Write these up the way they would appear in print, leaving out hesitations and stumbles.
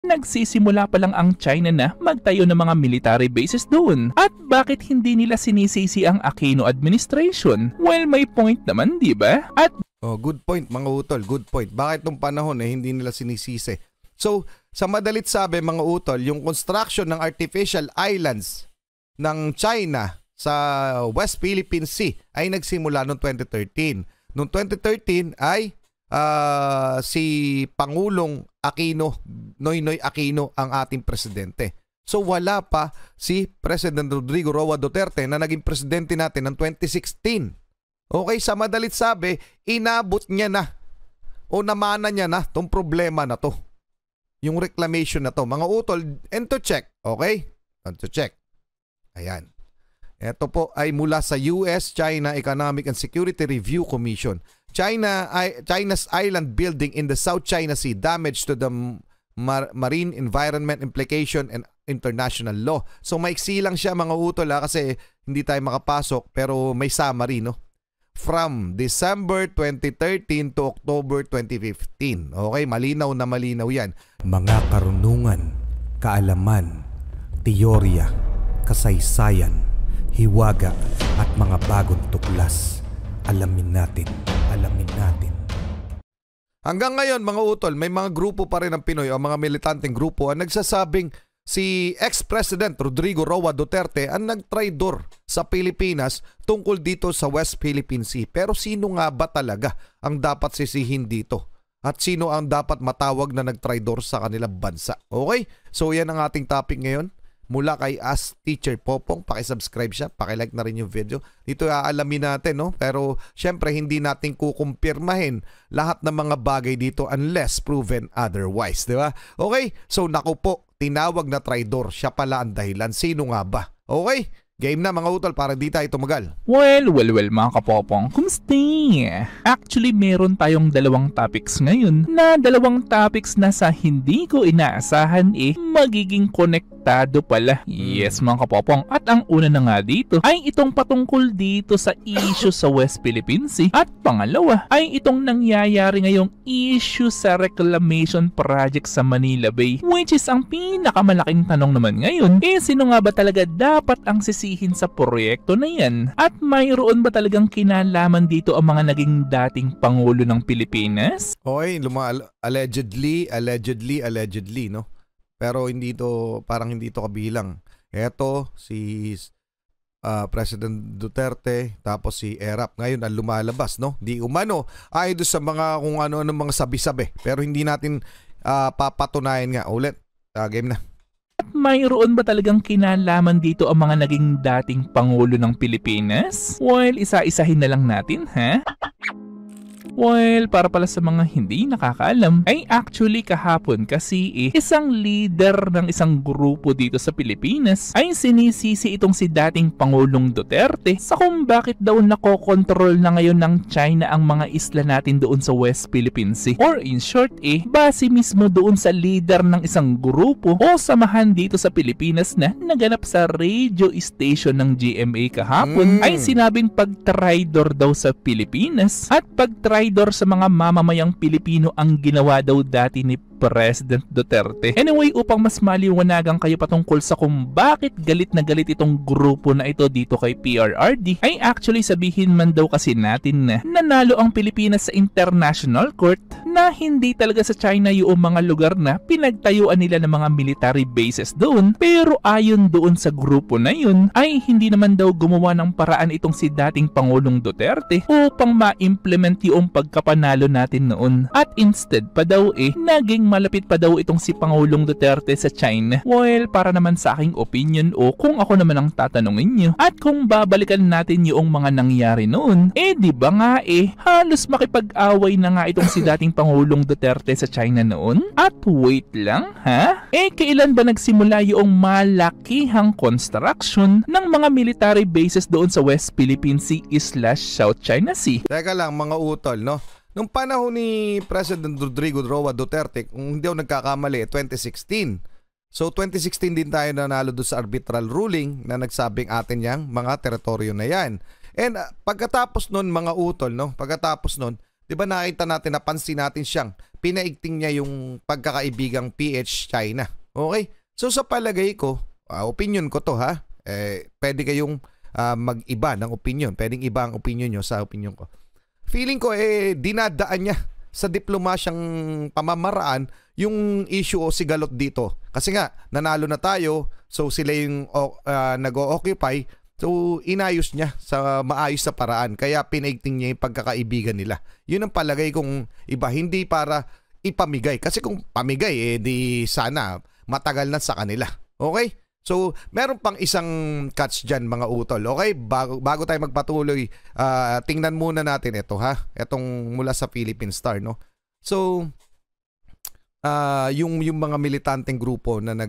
nagsisimula pa lang ang China na magtayo ng mga military bases doon. At bakit hindi nila sinisisi ang Aquino administration? Well, may point naman, di ba? At good point mga utol, good point. Bakit nung panahon hindi nila sinisisi? So, sa madalit sabi mga utol, yung construction ng artificial islands ng China sa West Philippine Sea ay nagsimula noong 2013. Noong 2013 ay si Pangulong Aquino, Noynoy Aquino ang ating presidente. So wala pa si President Rodrigo Roa Duterte na naging presidente natin ng 2016. Okay, sa madalit sabi, inabot niya na o namana niya na tong problema na to. Yung reclamation na to. Mga utol, and to check. Okay? And to check. Ayan. Ito po ay mula sa US-China Economic and Security Review Commission. China's island building in the South China Sea, damage to the marine environment, implication, and international law. So maiksi lang siya mga utol kasi hindi tayo makapasok pero may summary, no? From December 2013 to October 2015. Okay, malinaw na malinaw yan. Mga karunungan, kaalaman, teorya, kasaysayan, hiwaga at mga bagong tuklas. Alamin natin. Hanggang ngayon mga utol, may mga grupo pa rin ng Pinoy o mga militanteng grupo ang nagsasabing si ex-president Rodrigo Roa Duterte ang nagtraidor sa Pilipinas tungkol dito sa West Philippine Sea. Pero sino nga ba talaga ang dapat sisihin dito? At sino ang dapat matawag na nagtraidor sa kanilang bansa? Okay? So yan ang ating topic ngayon. Mula kay Ask Teacher Popong, pakisubscribe siya, pakilike na rin yung video. Dito aalamin natin, no? Pero syempre hindi natin kukumpirmahin lahat ng mga bagay dito unless proven otherwise, di ba? Okay, so naku po, tinawag na traidor, siya pala ang dahilan. Sino nga ba? Okay, game na mga utol para di tayo tumagal. Well, mga kapopong, kumusta? Actually, meron tayong dalawang topics ngayon na dalawang topics na sa hindi ko inaasahan magiging konektado pala. Yes mga kapopong, at ang una na nga dito ay itong patungkol dito sa issue sa West Philippine Sea at pangalawa ay itong nangyayari ngayong issue sa reclamation project sa Manila Bay, which is ang pinakamalaking tanong naman ngayon sino nga ba talaga dapat ang sisihin sa proyekto na yan? At mayroon ba talagang kinalaman dito ang mga naging dating Pangulo ng Pilipinas? Okay, allegedly, no? Pero parang hindi to kabilang. Eto, si President Duterte, tapos si Erap. Ngayon ang lumalabas, no? Di umano, ay doon sa mga kung ano-ano mga sabi-sabi. Pero hindi natin papatunayan nga. Ulit, game na. At mayroon ba talagang kinalaman dito ang mga naging dating Pangulo ng Pilipinas? Well, isa-isahin na lang natin, ha? Well, para pala sa mga hindi nakakaalam, ay actually kahapon kasi isang leader ng isang grupo dito sa Pilipinas ay sinisisi itong si dating Pangulong Duterte sa kung bakit daw nakokontrol na ngayon ng China ang mga isla natin doon sa West Philippine Sea. Or in short base mismo doon sa leader ng isang grupo o samahan dito sa Pilipinas na naganap sa radio station ng GMA kahapon ay sinabing pag-traidor daw sa Pilipinas at pag-traidor sa mga mamamayang Pilipino ang ginawa daw dati ni President Duterte. Anyway, upang mas maliwanagan kayo patungkol sa kung bakit galit na galit itong grupo na ito dito kay PRRD, ay actually sabihin man daw kasi natin na nanalo ang Pilipinas sa International Court na hindi talaga sa China yung mga lugar na pinagtayuan nila ng mga military bases doon. Pero ayon doon sa grupo na yun, ay hindi naman daw gumawa ng paraan itong si dating Pangulong Duterte upang ma-implement yung pagkapanalo natin noon. At instead pa daw naging malapit pa daw itong si Pangulong Duterte sa China. Well, para naman sa aking opinion o kung ako naman ang tatanungin nyo, at kung babalikan natin yung mga nangyari noon, di ba nga halos makipag-away na nga itong si dating Pangulong Duterte sa China noon? At wait lang ha? Kailan ba nagsimula yung malakihang construction ng mga military bases doon sa West Philippine Sea/South China Sea? Teka lang mga utol, no? Nung panahon ni President Rodrigo Roa Duterte, kung hindi ako nagkakamali, 2016. So 2016 din tayo nanalo doon sa arbitral ruling na nagsabing atin yang mga teritoryo na yan. And pagkatapos nun mga utol, no? Pagkatapos nun, di ba nakita natin, napansin natin siyang pinaigting niya yung pagkakaibigang PH China. Okay? So sa palagay ko, opinion ko to ha, pwede kayong mag-iba ng opinion. Pwedeng iba ang opinion nyo sa opinion ko. Feeling ko dinadaan niya sa diplomasyang pamamaraan yung issue o sigalot dito. Kasi nga, nanalo na tayo, so sila yung nag-o-occupy, so inayos niya sa maayos sa paraan. Kaya pinaigting niya yung pagkakaibigan nila. Yun ang palagay kong iba, hindi para ipamigay. Kasi kung pamigay, di sana matagal na sa kanila. Okay? So, meron pang isang catch dyan mga utol. Okay? Bago tayo magpatuloy, tingnan muna natin ito ha. Itong mula sa Philippine Star, no? So, yung mga militanteng grupo na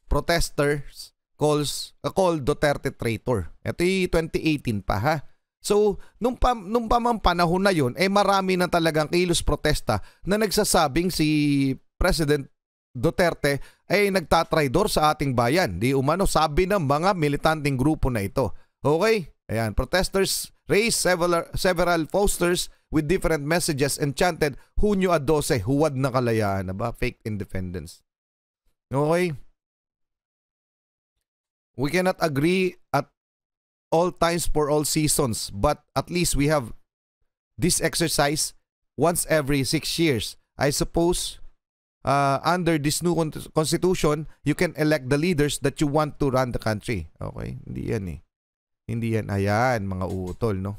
protesters call Duterte traitor. Ito yung 2018 pa ha. So, nung panahon na yun, marami na talagang kilos protesta na nagsasabing si President Duterte ay nagtatraidor sa ating bayan. Di umano, sabi ng mga militanteng grupo na ito. Okay? Ayan, protesters raised several posters with different messages and chanted, Hunyo a 12, huwad na kalayaan. Aba, fake independence. Okay? We cannot agree at all times for all seasons, but at least we have this exercise once every 6 years. I suppose under this new constitution, you can elect the leaders that you want to run the country. Okay? Hindi yan Hindi yan. Ayan, mga utol, no?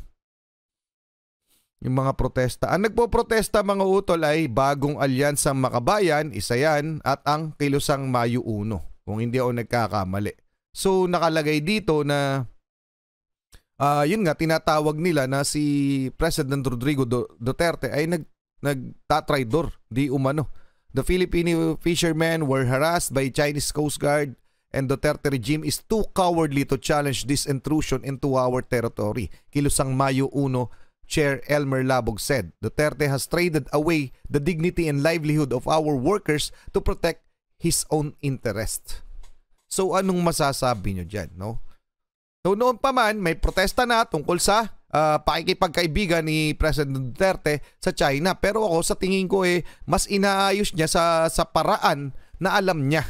Yung mga protesta. Ang nagpo-protesta, mga utol, ay bagong alyansang makabayan, isa yan, at ang kilusang Mayo 1, kung hindi ako nagkakamali. So, nakalagay dito na yun nga, tinatawag nila na si President Rodrigo Duterte ay nagtatraidor, di umano. The Filipino fishermen were harassed by Chinese Coast Guard and Duterte regime is too cowardly to challenge this intrusion into our territory. Kilusang Mayo 1, Chair Elmer Labog said. Duterte has traded away the dignity and livelihood of our workers to protect his own interest. So anong masasabi nyo dyan, no? So noon pa man, may protesta na tungkol sa pakikipagkaibigan ni President Duterte sa China. Pero ako sa tingin ko mas inaayos niya sa paraan na alam niya.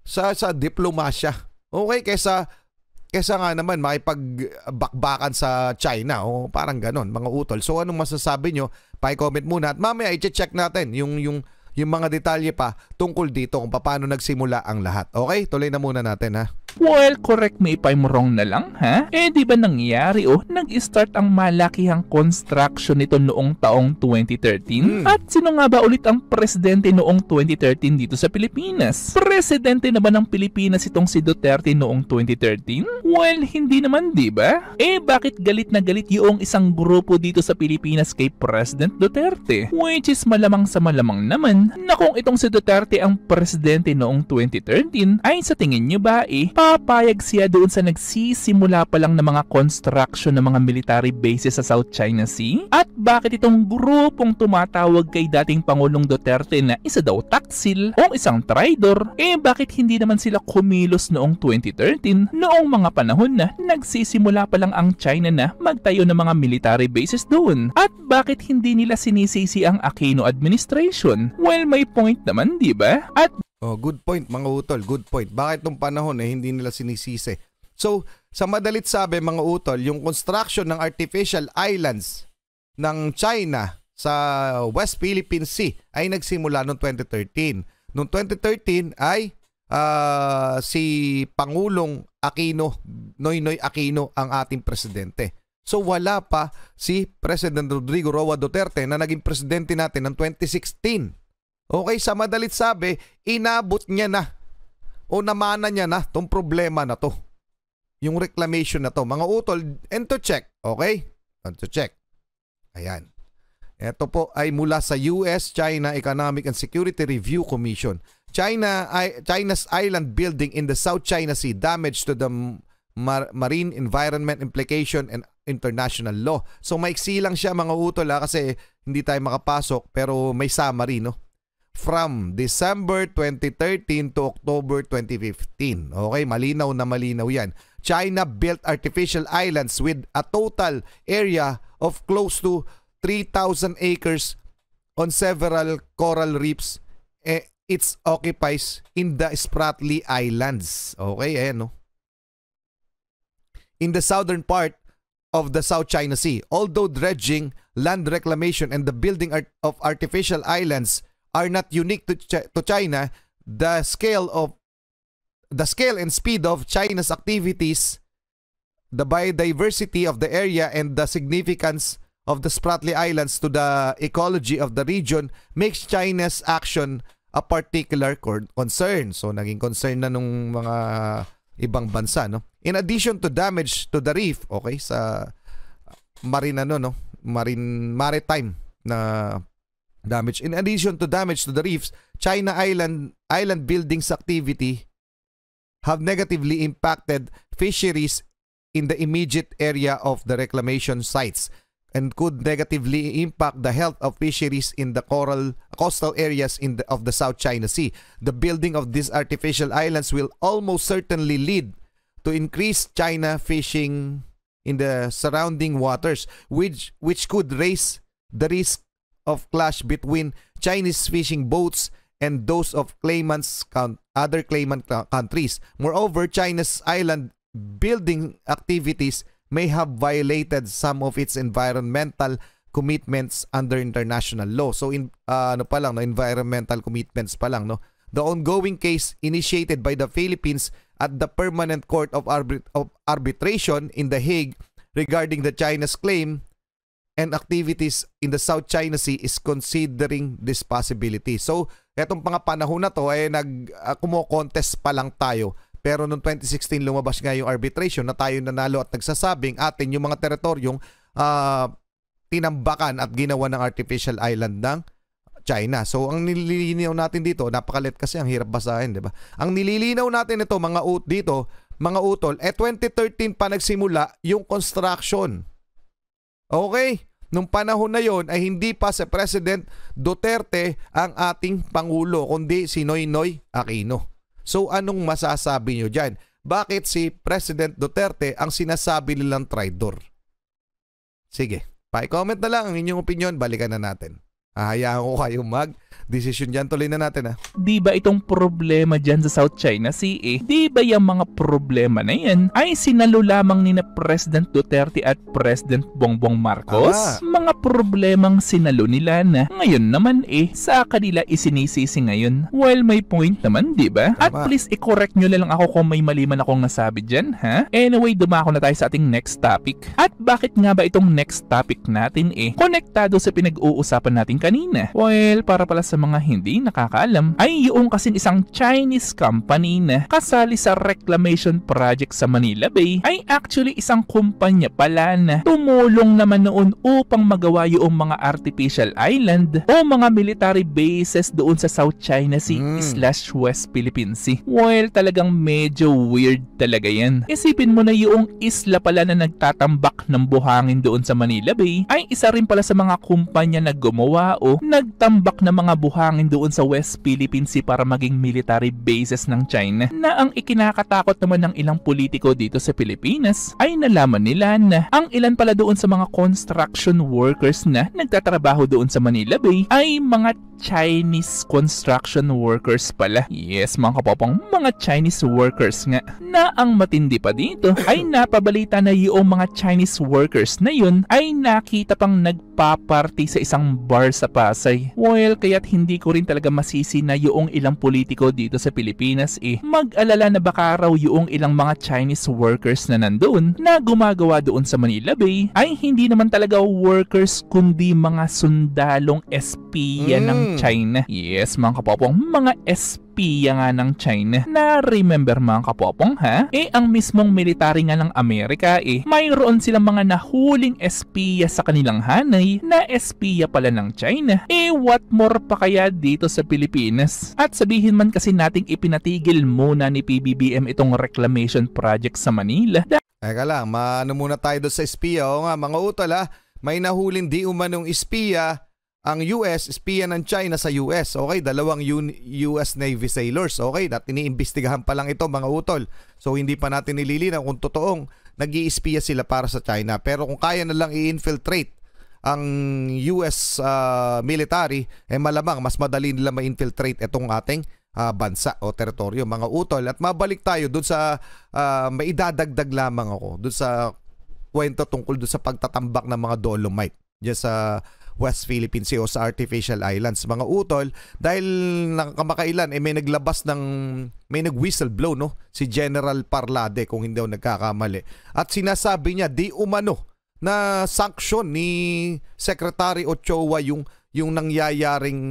Sa diplomasya. Okay, kesa nga naman makipagbakbakan sa China. O parang ganon, mga utol. So anong masasabi nyo? Pa-comment muna. At mamaya i-check natin yung mga detalye pa tungkol dito kung paano nagsimula ang lahat. Okay? Tuloy na muna natin ha. Well, correct me if I'm wrong na lang, ha? Di ba nangyari nag-start ang malakihang construction nito noong taong 2013? At sino nga ba ulit ang presidente noong 2013 dito sa Pilipinas? Presidente na ba ng Pilipinas itong si Duterte noong 2013? Well, hindi naman, di ba? Bakit galit na galit yung isang grupo dito sa Pilipinas kay President Duterte? Which is malamang sa malamang naman na kung itong si Duterte ang presidente noong 2013, ay sa tingin nyo ba papayag siya doon sa nagsisimula pa lang ng mga construction ng mga military bases sa South China Sea? At bakit itong grupong tumatawag kay dating Pangulong Duterte na isa daw taksil o isang traidor, bakit hindi naman sila kumilos noong 2013 noong mga panahon na nagsisimula pa lang ang China na magtayo ng mga military bases doon? At bakit hindi nila sinisisi ang Aquino administration? Well, may point naman, di ba? At good point mga utol, good point. Bakit nung panahon hindi nila sinisisi? So, sa madalit sabi mga utol, yung construction ng artificial islands ng China sa West Philippine Sea ay nagsimula noong 2013. Noong 2013 ay si Pangulong Aquino, Noynoy Aquino ang ating presidente. So wala pa si President Rodrigo Roa Duterte na naging presidente natin ng 2016. Okay, sa madalit sabi, inabot niya na o namana niya na tong problema na to. Yung reclamation na to. Mga utol, and to check. Okay? And to check. Ayan. Ito po ay mula sa US-China Economic and Security Review Commission. China's island building in the South China Sea damage to the marine environment implication and international law. So maiksi lang siya mga utol kasi hindi tayo makapasok pero may summary, no? From December 2013 to October 2015. Okay, malinaw na malinaw yan. China built artificial islands with a total area of close to 3,000 acres on several coral reefs. It occupies in the Spratly Islands. Okay, ayan no. In the southern part of the South China Sea. Although dredging, land reclamation, and the building of artificial islands are not unique to China, the scale and speed of China's activities, the biodiversity of the area, and the significance of the Spratly Islands to the ecology of the region makes China's action a particular concern. So naging concern na nung mga ibang bansa, no? In addition to damage to the reef, okay, sa maritime na damage. In addition to damage to the reefs, China island buildings activity have negatively impacted fisheries in the immediate area of the reclamation sites and could negatively impact the health of fisheries in the coastal areas of the South China Sea. The building of these artificial islands will almost certainly lead to increased China fishing in the surrounding waters, which could raise the risk of clash between Chinese fishing boats and those of other claimant countries. Moreover, China's island building activities may have violated some of its environmental commitments under international law. So environmental commitments pa lang, no. The ongoing case initiated by the Philippines at the Permanent Court of Arbitration in The Hague regarding the China's claim and activities in the South China Sea is considering this possibility. So, etong mga panahon na to ay kumo-contest pa lang tayo. Pero noong 2016 lumabas nga yung arbitration na tayo nanalo at nagsasabing atin yung mga teritoryong tinambakan at ginawa ng artificial island ng China. So ang nililinaw natin dito, napakalit kasi, ang hirap basahin, di ba? Ang nililinaw natin ito, mga utol, 2013 pa nagsimula yung construction. Okay? Nung panahon na yon ay hindi pa si President Duterte ang ating Pangulo, kundi si Noynoy Aquino. So anong masasabi nyo dyan? Bakit si President Duterte ang sinasabi nilang traidor? Sige, pa-comment na lang ang inyong opinion, balikan na natin. Hayaan ko kayong mag-desisyon dyan. Tuloy na natin, ha? Di ba itong problema dyan sa South China Sea di ba yung mga problema na yan ay sinalo lamang ni na President Duterte at President Bongbong Marcos? Mga problemang sinalo nila na ngayon naman sa kanila isinisisi ngayon. Well, may point naman, di ba? At please i-correct nyo lang ako kung may mali man akong nasabi dyan, ha? Anyway, dumako na tayo sa ating next topic. At bakit nga ba itong next topic natin konektado sa pinag-uusapan natin kanina? Well, para pala sa mga hindi nakakaalam, ay yung kasing isang Chinese company na kasali sa reclamation project sa Manila Bay ay actually isang kumpanya pala na tumulong naman noon upang magawa yung mga artificial island o mga military bases doon sa South China Sea / West Philippine Sea. Well, talagang medyo weird talaga yan. Isipin mo na yung isla pala na nagtatambak ng buhangin doon sa Manila Bay ay isa rin pala sa mga kumpanya na gumawa o nagtambak ng mga buhangin doon sa West Philippine Sea para maging military bases ng China, na ang ikinakatakot naman ng ilang politiko dito sa Pilipinas ay nalaman nila na ang ilan pala doon sa mga construction workers na nagtatrabaho doon sa Manila Bay ay mga Chinese construction workers pala. Yes, mga kapopong, mga Chinese workers nga. Na ang matindi pa dito ay napabalita na yung mga Chinese workers na yun ay nakita pang nagpaparty sa isang bar sa Pasay. Well, kaya't hindi ko rin talaga masisi na yung ilang politiko dito sa Pilipinas mag-alala na baka raw yung ilang mga Chinese workers na nandun na gumagawa doon sa Manila Bay ay hindi naman talaga workers kundi mga sundalong espiya ng China. Yes, mga kapopong, mga espiya nga ng China. Na remember mga kapopong, ha? Ang mismong military nga ng Amerika mayroon silang mga nahuling espiya sa kanilang hanay na espiya pala ng China. What more pa kaya dito sa Pilipinas? At sabihin man kasi nating ipinatigil muna ni PBBM itong reclamation project sa Manila. Teka lang, maano muna tayo doon sa espiya. O nga, mga utol, ha? May nahuling di umanong espiya ang US, espiya ng China sa US. Okay, dalawang US Navy sailors. Okay, iniimbestigahan pa lang ito, mga utol. So hindi pa natin nililinaw kung totoong nag-iispiya sila para sa China. Pero kung kaya na lang i-infiltrate ang US military, malamang mas madali nila ma-infiltrate itong ating bansa o teritoryo, mga utol. At mabalik tayo dun sa maidadagdag lamang ako dun sa kwento tungkol dun sa pagtatambak ng mga dolomite dyan sa West Philippine Sea o sa artificial islands, mga utol. Dahil kamakailan may nag-whistleblow, no? Si General Parlade, kung hindi ako nagkakamali. At sinasabi niya di umano na sanction ni Secretary Ochoa yung nangyayaring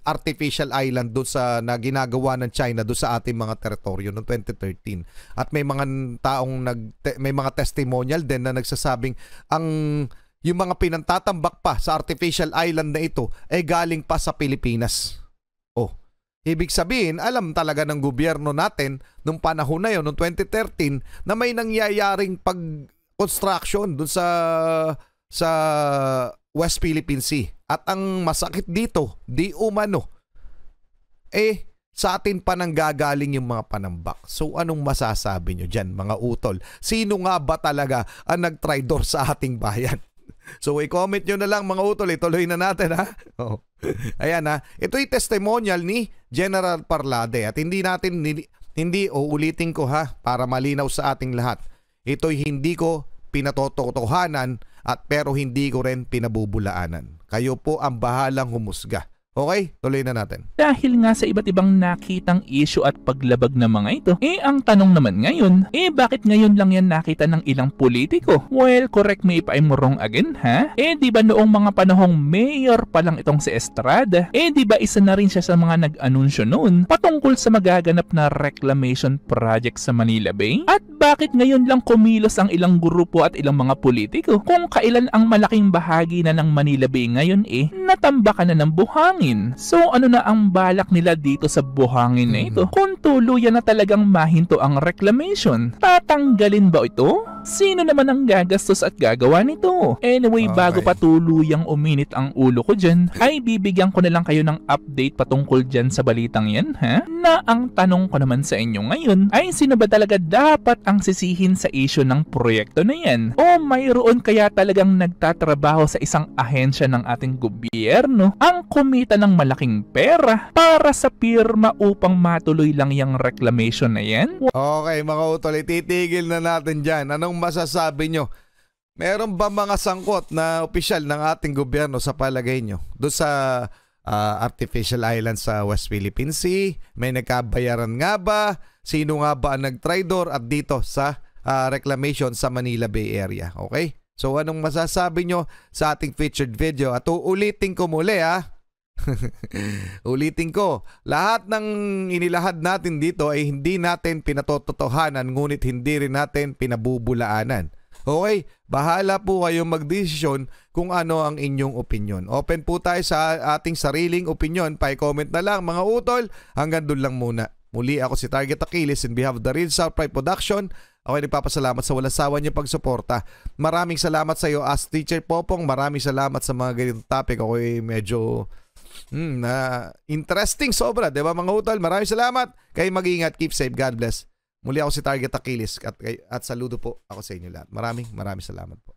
artificial island doon sa na ginagawa ng China doon sa ating mga teritoryo noong 2013. At may mga taong may mga testimonial din na nagsasabing yung mga pinantatambak pa sa artificial island na ito ay galing pa sa Pilipinas. Oh, ibig sabihin, alam talaga ng gobyerno natin nung panahon na yun, noong 2013, na may nangyayaring construction dun sa West Philippine Sea. At ang masakit dito, di umano, sa atin pa nang gagaling yung mga panambak. So anong masasabi nyo dyan, mga utol? Sino nga ba talaga ang nag-traitor sa ating bayan? So i-comment nyo na lang, mga utol. Ituloy na natin, ha? Oh. Ayan, ha? Ito'y testimonial ni General Parlade. At ulitin ko, ha, para malinaw sa ating lahat. Ito'y hindi ko pinatotohanan pero hindi ko rin pinabubulaanan. Kayo po ang bahalang humusga. Okay, tuloy na natin. Dahil nga sa iba't ibang nakitang issue at paglabag ng mga ito, ang tanong naman ngayon, bakit ngayon lang yan nakita ng ilang politiko? Well, correct me if I'm wrong again, ha? Di ba noong mga panahong mayor pa lang itong si Estrada? Di ba isa na rin siya sa mga nag-anunsyo noon patungkol sa magaganap na reclamation project sa Manila Bay? At bakit ngayon lang kumilos ang ilang grupo at ilang mga politiko kung kailan ang malaking bahagi na ng Manila Bay ngayon natambakan na ng buhangin? So ano na ang balak nila dito sa buhangin na ito? Kung tuluyan na talagang mahinto ang reclamation, tatanggalin ba ito? Sino naman ang gagastos at gagawa nito? Anyway, bago pa tuluyang uminit ang ulo ko dyan, ay bibigyan ko na lang kayo ng update patungkol dyan sa balitang yan, ha? Na ang tanong ko naman sa inyo ngayon ay sino ba talaga dapat ang sisihin sa issue ng proyekto na yan? O mayroon kaya talagang nagtatrabaho sa isang ahensya ng ating gobyerno ang kumita ng malaking pera para sa pirma upang matuloy lang yung reclamation na yan? Okay, mga utol, titigil na natin dyan. Anong masasabi nyo? Meron ba mga sangkot na opisyal ng ating gobyerno sa palagay nyo doon sa artificial island sa West Philippine Sea? May nagkabayaran nga ba? Sino nga ba ang nag-traitor at dito sa reclamation sa Manila Bay Area? Okay? So anong masasabi nyo sa ating featured video? At uulitin ko muli, ha? Ulitin ko, lahat ng inilahad natin dito ay hindi natin pinatotohanan, ngunit hindi rin natin pinabubulaanan. Okay, bahala po kayong magdesisyon kung ano ang inyong opinion. Open po tayo sa ating sariling opinion. Pa-comment na lang, mga utol. Hanggang doon lang muna. Muli ako si Target Achilles in behalf of the Real South Pride Production. Ako ay nagpapasalamat sa walang sawa niyong pagsuporta. Maraming salamat sa iyo as Teacher Popong. Maraming salamat sa mga ganitong topic. Ako ay medyo interesting sobra, diba, mga utol? Maraming salamat. Kayo mag-iingat, keep safe, God bless. Muli ako si Target Achilles at saludo po ako sa inyo lahat. Maraming salamat po.